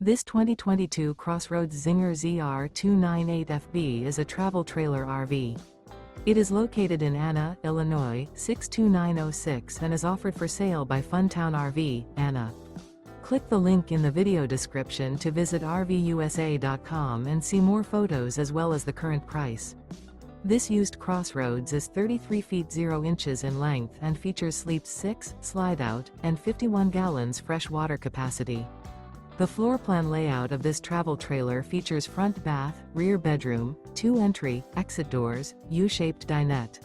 This 2022 CrossRoads Zinger ZR298FB is a travel trailer RV. It is located in Anna, Illinois, 62906 and is offered for sale by Funtown RV, Anna. Click the link in the video description to visit RVUSA.com and see more photos as well as the current price. This used CrossRoads is 33 feet 0 inches in length and features sleeps 6, Slideout, and 51 gallons fresh water capacity. The floor plan layout of this travel trailer features front bath, rear bedroom, 2 entry, exit doors, U-shaped dinette.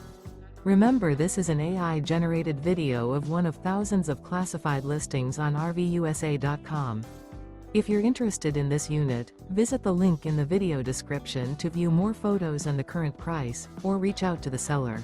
Remember, this is an AI-generated video of one of thousands of classified listings on RVUSA.com. If you're interested in this unit, visit the link in the video description to view more photos and the current price, or reach out to the seller.